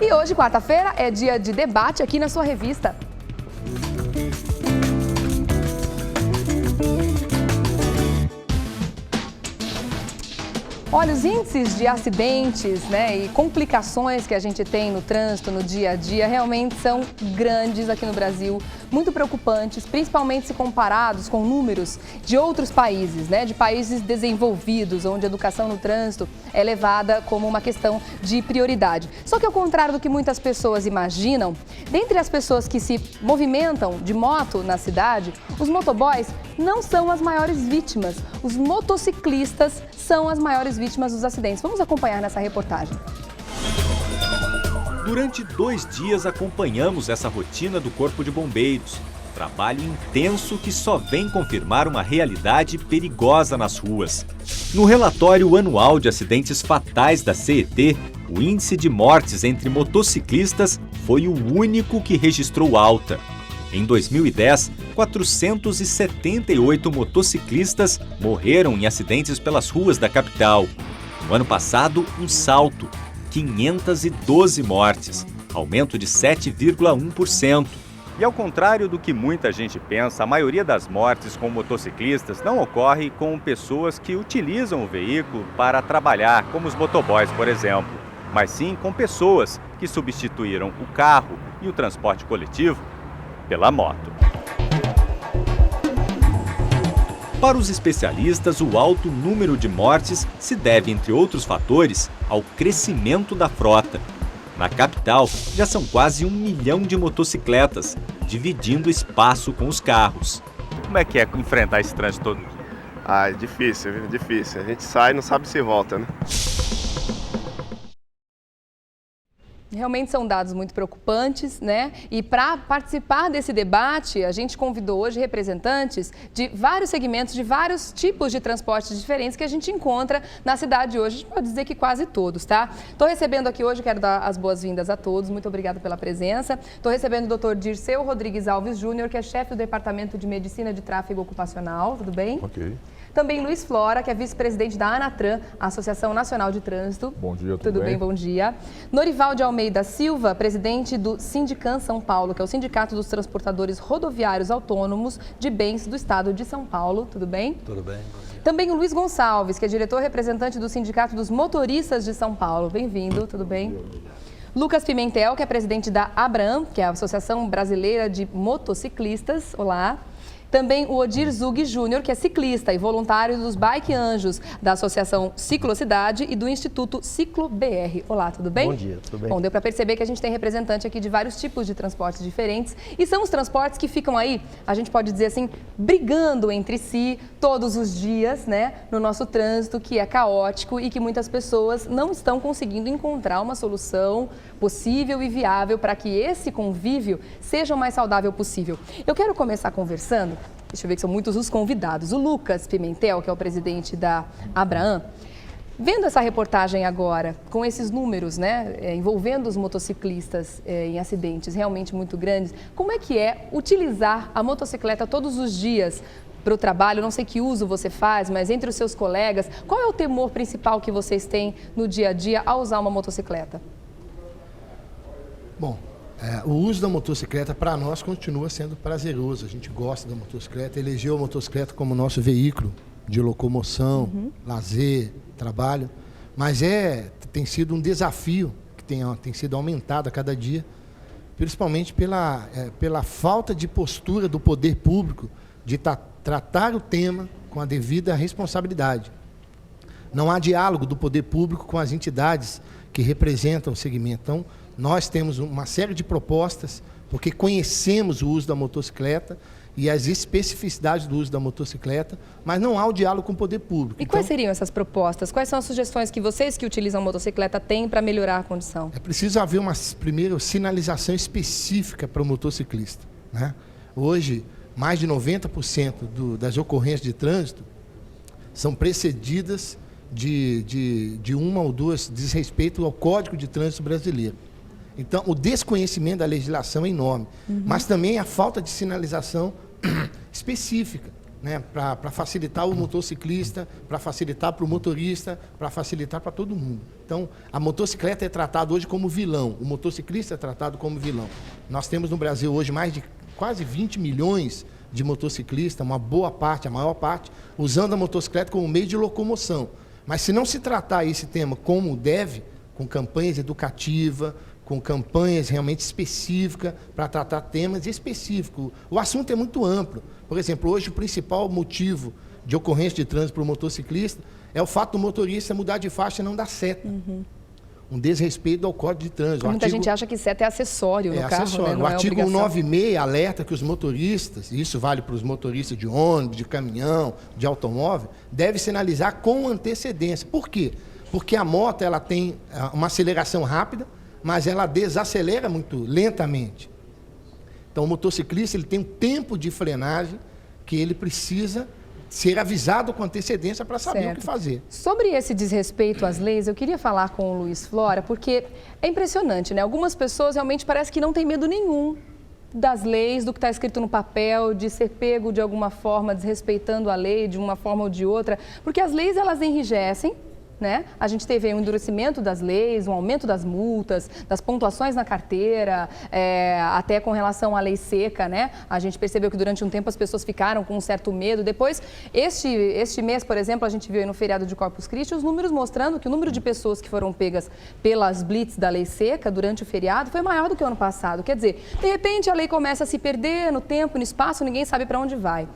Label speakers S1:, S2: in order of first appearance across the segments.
S1: E hoje, quarta-feira, é dia de debate aqui na sua revista. Olha, os índices de acidentes, e complicações que a gente tem no trânsito, no dia a dia, realmente são grandes aqui no Brasil, muito preocupantes, principalmente se comparados com números de outros países, de países desenvolvidos, onde a educação no trânsito é levada como uma questão de prioridade. Só que ao contrário do que muitas pessoas imaginam, dentre as pessoas que se movimentam de moto na cidade, os motoboys não são as maiores vítimas, os motociclistas são as maiores vítimas dos acidentes. Vamos acompanhar nessa reportagem.
S2: Durante 2 dias acompanhamos essa rotina do Corpo de Bombeiros. Trabalho intenso que só vem confirmar uma realidade perigosa nas ruas. No relatório anual de acidentes fatais da CET, o índice de mortes entre motociclistas foi o único que registrou alta. Em 2010, 478 motociclistas morreram em acidentes pelas ruas da capital. No ano passado, um salto, 512 mortes, aumento de 7,1%. E ao contrário do que muita gente pensa, a maioria das mortes com motociclistas não ocorre com pessoas que utilizam o veículo para trabalhar, como os motoboys, por exemplo, mas sim com pessoas que substituíram o carro e o transporte coletivo pela moto. Para os especialistas, o alto número de mortes se deve, entre outros fatores, ao crescimento da frota. Na capital, já são quase 1 milhão de motocicletas, dividindo espaço com os carros. Como é que é enfrentar esse trânsito todo dia?
S3: É difícil, viu? Difícil. A gente sai e não sabe se volta, né?
S1: Realmente são dados muito preocupantes, E para participar desse debate, a gente convidou hoje representantes de vários segmentos, de vários tipos de transportes diferentes que a gente encontra na cidade hoje. A gente pode dizer que quase todos, tá? Estou recebendo aqui hoje, quero dar as boas-vindas a todos, muito obrigada pela presença. Estou recebendo o Dr. Dirceu Rodrigues Alves Júnior, que é chefe do Departamento de Medicina de Tráfego Ocupacional, tudo bem?
S4: Ok.
S1: Também Luiz Flora, que é vice-presidente da ANATRAN, Associação Nacional de Trânsito.
S4: Bom dia,
S1: tudo bem? Bom dia. Norival de Almeida Silva, presidente do Sindicam São Paulo, que é o Sindicato dos Transportadores Rodoviários Autônomos de Bens do Estado de São Paulo. Tudo bem?
S5: Tudo bem.
S1: Também o Luiz Gonçalves, que é diretor representante do Sindicato dos Motoristas de São Paulo. Bem-vindo, tudo bem? Lucas Pimentel, que é presidente da ABRAM, que é a Associação Brasileira de Motociclistas. Olá. Também o Odir Zug Júnior, que é ciclista e voluntário dos Bike Anjos, da Associação Ciclocidade e do Instituto Ciclo BR. Olá, tudo bem?
S5: Bom dia, tudo bem.
S1: Bom, deu para perceber que a gente tem representante aqui de vários tipos de transportes diferentes e são os transportes que ficam aí, a gente pode dizer assim, brigando entre si todos os dias, no nosso trânsito, que é caótico e que muitas pessoas não estão conseguindo encontrar uma solução possível e viável para que esse convívio seja o mais saudável possível. Eu quero começar conversando, deixa eu ver que são muitos os convidados, o Lucas Pimentel, que é o presidente da ABRAM. Vendo essa reportagem agora, com esses números, envolvendo os motociclistas em acidentes realmente muito grandes, como é que é utilizar a motocicleta todos os dias para o trabalho? Não sei que uso você faz, mas entre os seus colegas, qual é o temor principal que vocês têm no dia a dia ao usar uma motocicleta?
S6: Bom, o uso da motocicleta para nós continua sendo prazeroso. A gente gosta da motocicleta, elegeu a motocicleta como nosso veículo de locomoção, lazer, trabalho. Mas tem sido um desafio que tem sido aumentado a cada dia, principalmente pela falta de postura do poder público de tratar o tema com a devida responsabilidade. Não há diálogo do poder público com as entidades que representam o segmento. Então, nós temos uma série de propostas, porque conhecemos o uso da motocicleta e as especificidades do uso da motocicleta, mas não há o diálogo com o poder público.
S1: E quais seriam essas propostas? Quais são as sugestões que vocês que utilizam a motocicleta têm para melhorar a condição?
S6: É preciso haver primeiro, sinalização específica para o motociclista, Hoje, mais de 90% das ocorrências de trânsito são precedidas de uma ou duas desrespeito ao Código de Trânsito Brasileiro. Então, o desconhecimento da legislação é enorme, mas também a falta de sinalização específica. né, para facilitar o motociclista, para facilitar para o motorista, para facilitar para todo mundo. Então, a motocicleta é tratada hoje como vilão, o motociclista é tratado como vilão. Nós temos no Brasil hoje mais de quase 20 milhões de motociclistas, uma boa parte, a maior parte, usando a motocicleta como meio de locomoção. Mas se não se tratar esse tema como deve, com campanhas educativas, com campanhas realmente específicas para tratar temas específicos. O assunto é muito amplo. Por exemplo, hoje o principal motivo de ocorrência de trânsito para o motociclista é o fato do motorista mudar de faixa e não dar seta. Um desrespeito ao Código de Trânsito.
S1: Muita gente acha que seta é acessório no carro,
S6: acessório.
S1: né? Não
S6: o artigo
S1: é obrigação.
S6: 196 alerta que os motoristas, e isso vale para os motoristas de ônibus, de caminhão, de automóvel, deve sinalizar com antecedência. Por quê? Porque a moto ela tem uma aceleração rápida, mas ela desacelera muito lentamente. Então, o motociclista ele tem um tempo de frenagem que ele precisa ser avisado com antecedência para saber o que fazer.
S1: Sobre esse desrespeito às leis, eu queria falar com o Luiz Flora, porque é impressionante, né? Algumas pessoas realmente parece que não têm medo nenhum das leis, do que está escrito no papel, de ser pego de alguma forma, desrespeitando a lei de uma forma ou de outra, porque as leis elas enrijecem, né? A gente teve aí um endurecimento das leis, um aumento das multas, das pontuações na carteira, até com relação à lei seca, né? A gente percebeu que durante um tempo as pessoas ficaram com um certo medo. Depois, este mês, por exemplo, a gente viu aí no feriado de Corpus Christi os números mostrando que o número de pessoas que foram pegas pelas blitz da lei seca durante o feriado foi maior do que o ano passado. Quer dizer, de repente a lei começa a se perder no tempo, no espaço, ninguém sabe para onde vai.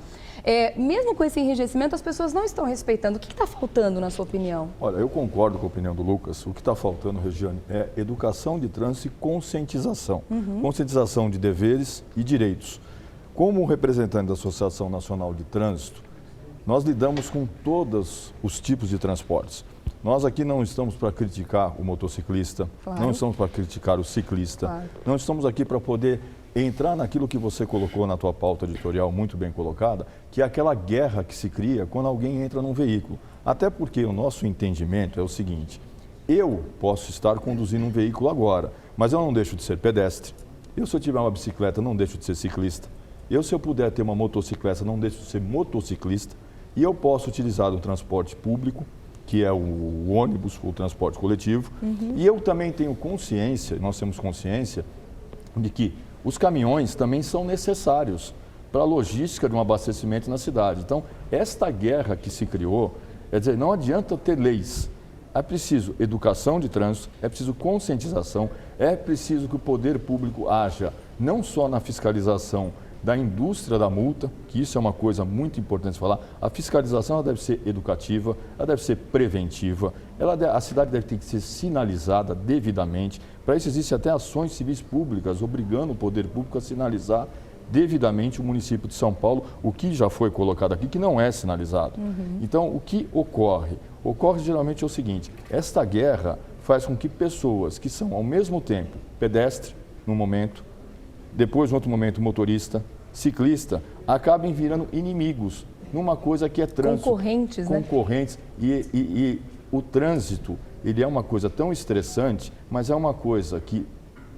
S1: Mesmo com esse enrijecimento, as pessoas não estão respeitando. O que está faltando, na sua opinião?
S4: Olha, eu concordo com a opinião do Lucas. O que está faltando, Regiane, é educação de trânsito e conscientização. Conscientização de deveres e direitos. Como representante da Associação Nacional de Trânsito, nós lidamos com todos os tipos de transportes. Nós aqui não estamos para criticar o motociclista, não estamos para criticar o ciclista, não estamos aqui para poder entrar naquilo que você colocou na tua pauta editorial, muito bem colocada, que é aquela guerra que se cria quando alguém entra num veículo. Até porque o nosso entendimento é o seguinte: eu posso estar conduzindo um veículo agora, mas eu não deixo de ser pedestre. Eu, se eu tiver uma bicicleta, não deixo de ser ciclista. Eu, se eu puder ter uma motocicleta, não deixo de ser motociclista. E eu posso utilizar o transporte público, que é o ônibus, o transporte coletivo. E eu também tenho consciência, nós temos consciência, de que os caminhões também são necessários para a logística de um abastecimento na cidade. Então, esta guerra que se criou, quer dizer, não adianta ter leis. É preciso educação de trânsito, é preciso conscientização, é preciso que o poder público haja não só na fiscalização da indústria da multa, que isso é uma coisa muito importante de falar. A fiscalização ela deve ser educativa, ela deve ser preventiva, a cidade deve ter que ser sinalizada devidamente. Para isso existem até ações civis públicas, obrigando o poder público a sinalizar devidamente o município de São Paulo, o que já foi colocado aqui, que não é sinalizado. Então, o que ocorre? Ocorre geralmente é o seguinte: esta guerra faz com que pessoas que são ao mesmo tempo pedestre, num momento, depois, em outro momento, motorista, ciclista, acabem virando inimigos numa coisa que é trânsito.
S1: Concorrentes, né?
S4: Concorrentes. E o trânsito, ele é uma coisa tão estressante, mas é uma coisa que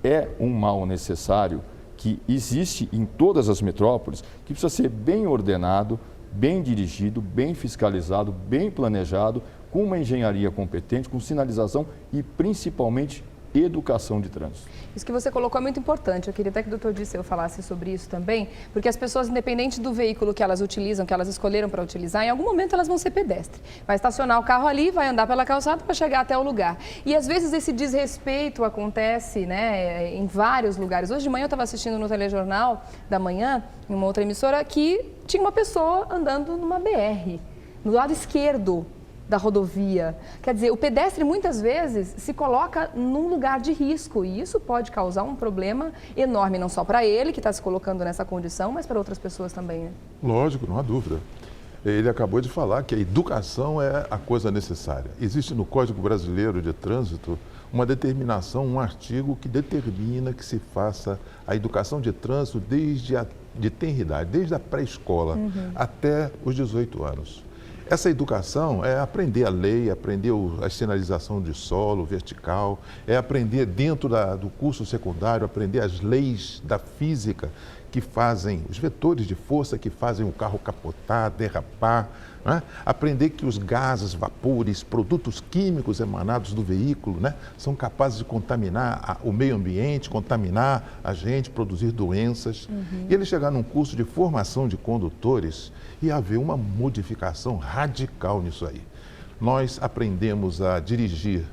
S4: é um mal necessário, que existe em todas as metrópoles, que precisa ser bem ordenado, bem dirigido, bem fiscalizado, bem planejado, com uma engenharia competente, com sinalização e, principalmente, educação de trânsito.
S1: Isso que você colocou é muito importante. Eu queria até que o Dr. Disseu falasse sobre isso também, porque as pessoas, independente do veículo que elas utilizam, que elas escolheram para utilizar, em algum momento elas vão ser pedestre. Vai estacionar o carro ali, vai andar pela calçada para chegar até o lugar. E às vezes esse desrespeito acontece, né, em vários lugares. Hoje de manhã eu estava assistindo no telejornal da manhã, em uma outra emissora, que tinha uma pessoa andando numa BR, no lado esquerdo da rodovia. Quer dizer, o pedestre muitas vezes se coloca num lugar de risco e isso pode causar um problema enorme, não só para ele, que está se colocando nessa condição, mas para outras pessoas também, né?
S5: Lógico, não há dúvida. Ele acabou de falar que a educação é a coisa necessária. Existe no Código Brasileiro de Trânsito uma determinação, um artigo que determina que se faça a educação de trânsito de tenridade, desde a pré-escola até os 18 anos. Essa educação é aprender a lei, aprender a sinalização de solo vertical, é aprender dentro do curso secundário, aprender as leis da física, que fazem, os vetores de força que fazem o carro capotar, derrapar, né? Aprender que os gases, vapores, produtos químicos emanados do veículo, né, são capazes de contaminar o meio ambiente, contaminar a gente, produzir doenças. E ele chegar num curso de formação de condutores e haver uma modificação radical nisso aí. Nós aprendemos a dirigir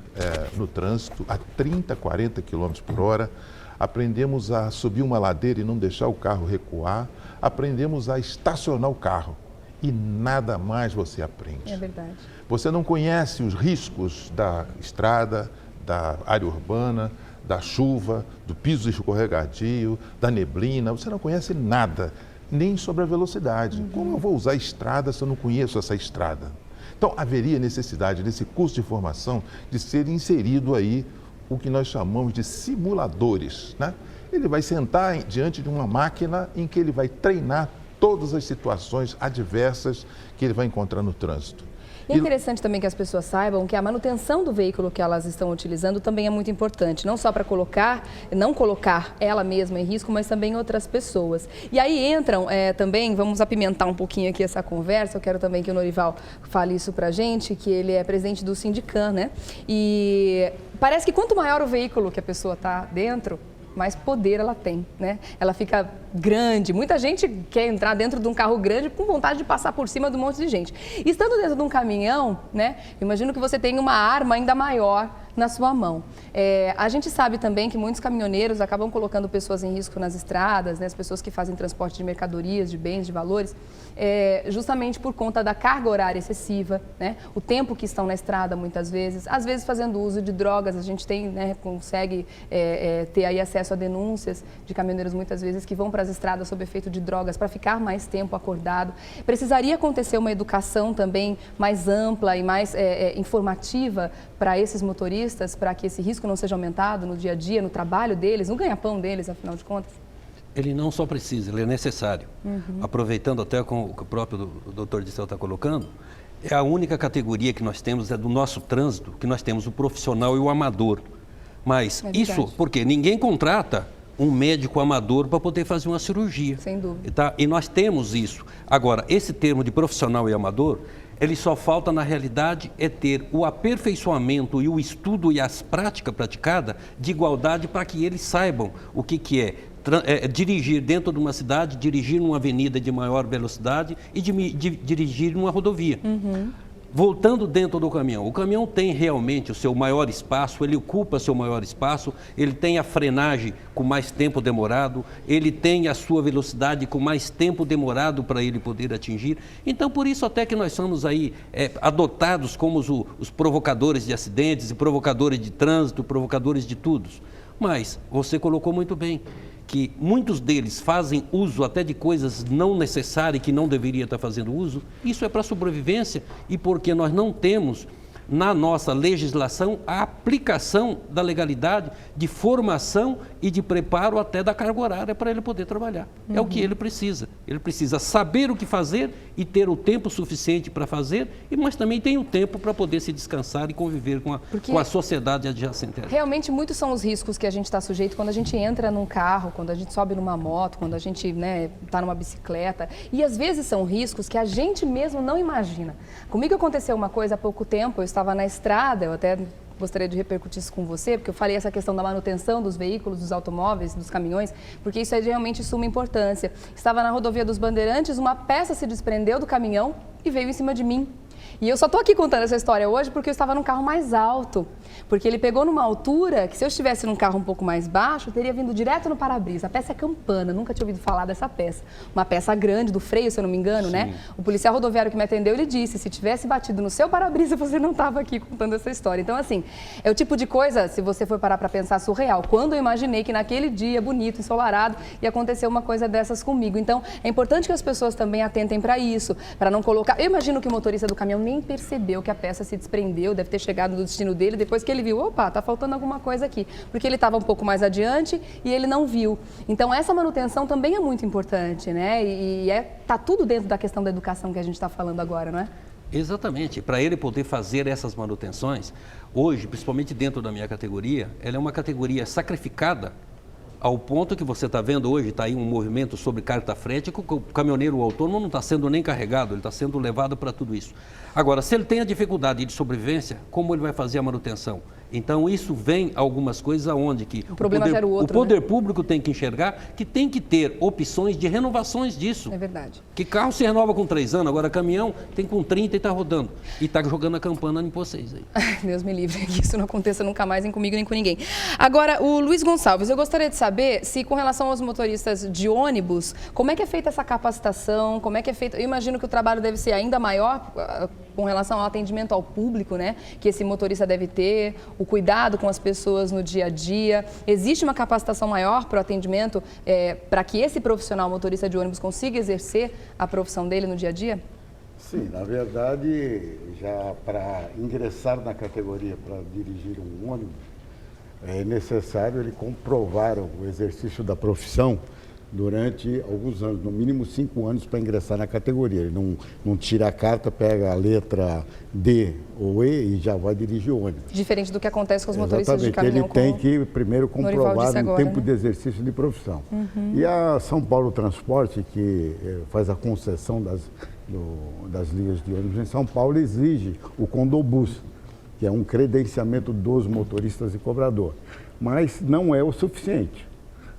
S5: no trânsito a 30, 40 km por hora, aprendemos a subir uma ladeira e não deixar o carro recuar, aprendemos a estacionar o carro e nada mais você aprende.
S1: É verdade.
S5: Você não conhece os riscos da estrada, da área urbana, da chuva, do piso escorregadio, da neblina, você não conhece nada, nem sobre a velocidade. Como eu vou usar a estrada se eu não conheço essa estrada? Então, haveria necessidade nesse curso de formação de ser inserido aí o que nós chamamos de simuladores, né? Ele vai sentar diante de uma máquina em que ele vai treinar todas as situações adversas que ele vai encontrar no trânsito.
S1: E é interessante também que as pessoas saibam que a manutenção do veículo que elas estão utilizando também é muito importante, não só para não colocar ela mesma em risco, mas também outras pessoas. E aí entram também, vamos apimentar um pouquinho aqui essa conversa, eu quero também que o Norival fale isso pra gente, que ele é presidente do Sindican, né? E parece que quanto maior o veículo que a pessoa está dentro, mais poder ela tem, né? Ela fica grande. Muita gente quer entrar dentro de um carro grande com vontade de passar por cima de um monte de gente. E estando dentro de um caminhão, né? Imagino que você tem uma arma ainda maior na sua mão. A gente sabe também que muitos caminhoneiros acabam colocando pessoas em risco nas estradas, né? As pessoas que fazem transporte de mercadorias, de bens, de valores, justamente por conta da carga horária excessiva, né? O tempo que estão na estrada muitas vezes, às vezes fazendo uso de drogas, a gente tem, né, consegue ter aí acesso a denúncias de caminhoneiros muitas vezes que vão para as estradas sob efeito de drogas para ficar mais tempo acordado. Precisaria acontecer uma educação também mais ampla e mais informativa para esses motoristas, para que esse risco não seja aumentado no dia a dia, no trabalho deles, no ganha-pão deles, afinal de contas?
S7: Ele não só precisa, ele é necessário. Aproveitando até com o que o próprio doutor Dissel está colocando, é a única categoria que nós temos, é do nosso trânsito, que nós temos o profissional e o amador. Mas isso porque ninguém contrata um médico amador para poder fazer uma cirurgia.
S1: Sem dúvida.
S7: Tá? E nós temos isso. Agora, esse termo de profissional e amador, ele só falta, na realidade, ter o aperfeiçoamento e o estudo e as práticas praticadas de igualdade para que eles saibam o que é dirigir dentro de uma cidade, dirigir numa avenida de maior velocidade e dirigir numa rodovia. Voltando dentro do caminhão, o caminhão tem realmente o seu maior espaço, ele ocupa seu maior espaço, ele tem a frenagem com mais tempo demorado, ele tem a sua velocidade com mais tempo demorado para ele poder atingir. Então, por isso até que nós somos aí adotados como os provocadores de acidentes, e provocadores de trânsito, provocadores de tudo. Mas você colocou muito bem que muitos deles fazem uso até de coisas não necessárias que não deveria estar fazendo uso. Isso é para sobrevivência e porque nós não temos na nossa legislação a aplicação da legalidade de formação e de preparo até da carga horária para ele poder trabalhar. É o que ele precisa. Ele precisa saber o que fazer e ter o tempo suficiente para fazer, mas também tem o tempo para poder se descansar e conviver com a sociedade adjacente.
S1: Realmente, muitos são os riscos que a gente está sujeito quando a gente entra num carro, quando a gente sobe numa moto, quando a gente está numa bicicleta. E às vezes são riscos que a gente mesmo não imagina. Comigo aconteceu uma coisa há pouco tempo, eu estava na estrada, eu até gostaria de repercutir isso com você, porque eu falei essa questão da manutenção dos veículos, dos automóveis, dos caminhões, porque isso é realmente de suma importância. Estava na rodovia dos Bandeirantes, uma peça se desprendeu do caminhão e veio em cima de mim. E eu só estou aqui contando essa história hoje porque eu estava num carro mais alto, porque ele pegou numa altura que se eu estivesse num carro um pouco mais baixo, eu teria vindo direto no para-brisa. A peça é campana, nunca tinha ouvido falar dessa peça. Uma peça grande, do freio, se eu não me engano, né? O policial rodoviário que me atendeu, ele disse, se tivesse batido no seu para-brisa, você não estava aqui contando essa história. Então, assim, é o tipo de coisa, se você for parar para pensar, surreal. Quando eu imaginei que naquele dia bonito, ensolarado, ia acontecer uma coisa dessas comigo. Então, é importante que as pessoas também atentem para isso, para não colocar... Eu imagino que o motorista do caminhão nem percebeu que a peça se desprendeu, deve ter chegado no destino dele, depois que ele viu, opa, tá faltando alguma coisa aqui, porque ele estava um pouco mais adiante e ele não viu. Então, essa manutenção também é muito importante, né? E tá tudo dentro da questão da educação que a gente está falando agora, não é?
S7: Exatamente. Para ele poder fazer essas manutenções, hoje, principalmente dentro da minha categoria, ela é uma categoria sacrificada ao ponto que você está vendo hoje, está aí um movimento sobre carta frete, que o caminhoneiro autônomo não está sendo nem carregado, ele está sendo levado para tudo isso. Agora, se ele tem a dificuldade de sobrevivência, como ele vai fazer a manutenção? Então, isso vem algumas coisas aonde que o poder público tem que enxergar que tem que ter opções de renovações disso.
S1: É verdade.
S7: Que carro se renova com 3 anos, agora caminhão tem com 30 e está rodando. E está jogando a campana em vocês aí.
S1: Deus me livre, que isso não aconteça nunca mais, nem comigo, nem com ninguém. Agora, o Luiz Gonçalves, eu gostaria de saber se com relação aos motoristas de ônibus, como é que é feita essa capacitação, como é que é feita... Eu imagino que o trabalho deve ser ainda maior com relação ao atendimento ao público, né? Que esse motorista deve ter, o cuidado com as pessoas no dia a dia. Existe uma capacitação maior para o atendimento, para que esse profissional motorista de ônibus consiga exercer a profissão dele no dia a dia?
S8: Sim, na verdade, já para ingressar na categoria para dirigir um ônibus, é necessário ele comprovar o exercício da profissão durante alguns anos, no mínimo 5 anos para ingressar na categoria. Ele não tira a carta, pega a letra D ou E e já vai dirigir o ônibus.
S1: Diferente do que acontece com os motoristas de
S8: caminhão. Ele tem que primeiro comprovar o tempo de exercício de profissão. E a São Paulo Transporte, que faz a concessão das linhas de ônibus em São Paulo, exige o Condobus, que é um credenciamento dos motoristas e cobrador. Mas não é o suficiente.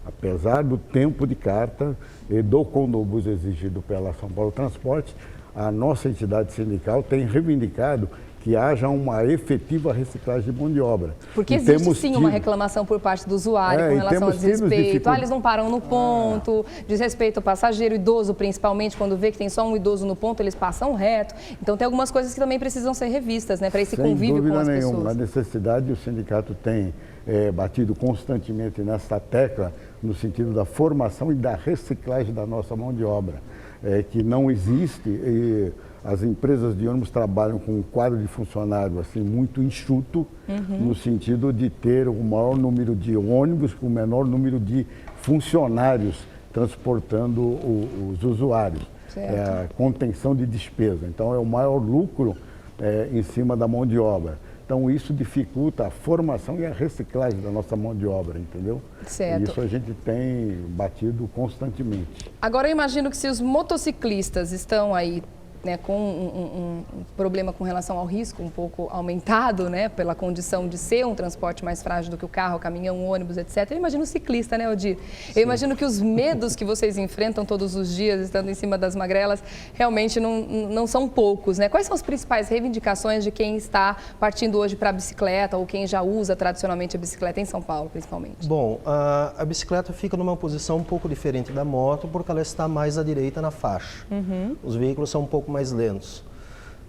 S8: Apesar do tempo de carta e do Condobus exigido pela São Paulo Transporte, a nossa entidade sindical tem reivindicado que haja uma efetiva reciclagem de mão de obra.
S1: Porque existe sim uma reclamação por parte do usuário com relação ao desrespeito. Eles não param no ponto, desrespeito ao passageiro, idoso principalmente, quando vê que tem só um idoso no ponto, eles passam reto. Então tem algumas coisas que também precisam ser revistas, né, para esse convívio com as pessoas. Sem dúvida nenhuma,
S8: a necessidade o sindicato tem batido constantemente nessa tecla no sentido da formação e da reciclagem da nossa mão de obra, que não existe e as empresas de ônibus trabalham com um quadro de funcionário assim, muito enxuto, no sentido de ter o maior número de ônibus com o menor número de funcionários transportando os usuários. A contenção de despesa. Então, é o maior lucro em cima da mão de obra. Então, isso dificulta a formação e a reciclagem da nossa mão de obra, entendeu?
S1: Certo.
S8: E isso a gente tem batido constantemente.
S1: Agora, eu imagino que se os motociclistas estão aí, né, com um problema com relação ao risco um pouco aumentado, né, pela condição de ser um transporte mais frágil do que o carro, o caminhão, o ônibus, etc. Eu imagino o ciclista, né, Odir? Eu imagino que os medos que vocês enfrentam todos os dias, estando em cima das magrelas, realmente não são poucos, né? Quais são as principais reivindicações de quem está partindo hoje para a bicicleta ou quem já usa tradicionalmente a bicicleta em São Paulo, principalmente?
S9: Bom, a bicicleta fica numa posição um pouco diferente da moto porque ela está mais à direita na faixa. Os veículos são um pouco mais lentos.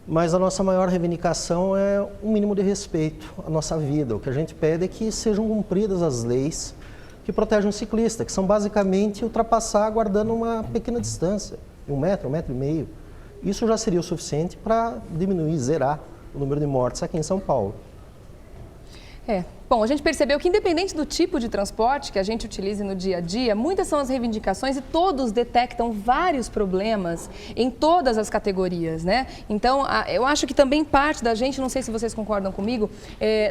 S9: Mas a nossa maior reivindicação é um mínimo de respeito à nossa vida. O que a gente pede é que sejam cumpridas as leis que protegem o ciclista, que são basicamente ultrapassar guardando uma pequena distância, 1 metro, 1,5 metros. Isso já seria o suficiente para diminuir, zerar o número de mortes aqui em São Paulo.
S1: Bom, a gente percebeu que independente do tipo de transporte que a gente utilize no dia a dia, muitas são as reivindicações e todos detectam vários problemas em todas as categorias, né? Então, eu acho que também parte da gente, não sei se vocês concordam comigo,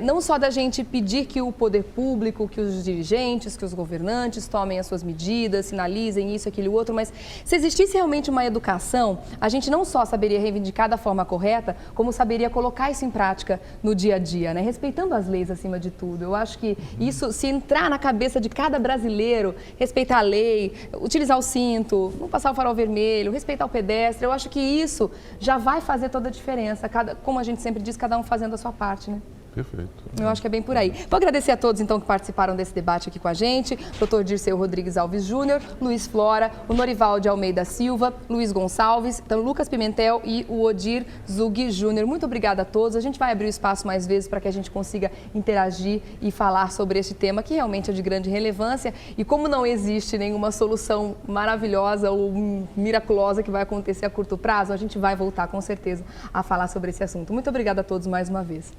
S1: não só da gente pedir que o poder público, que os dirigentes, que os governantes tomem as suas medidas, sinalizem isso, aquilo e outro, mas se existisse realmente uma educação, a gente não só saberia reivindicar da forma correta, como saberia colocar isso em prática no dia a dia, né? Respeitando as leis acima de tudo. Eu acho que isso, se entrar na cabeça de cada brasileiro, respeitar a lei, utilizar o cinto, não passar o farol vermelho, respeitar o pedestre, eu acho que isso já vai fazer toda a diferença. Como a gente sempre diz, cada um fazendo a sua parte, né?
S5: Perfeito.
S1: Eu acho que é bem por aí. Vou agradecer a todos, então, que participaram desse debate aqui com a gente. Dr. Dirceu Rodrigues Alves Júnior, Luiz Flora, o Norival de Almeida Silva, Luiz Gonçalves, então, Lucas Pimentel e o Odir Zug Júnior. Muito obrigada a todos. A gente vai abrir o espaço mais vezes para que a gente consiga interagir e falar sobre este tema, que realmente é de grande relevância. E como não existe nenhuma solução maravilhosa ou miraculosa que vai acontecer a curto prazo, a gente vai voltar, com certeza, a falar sobre esse assunto. Muito obrigada a todos mais uma vez.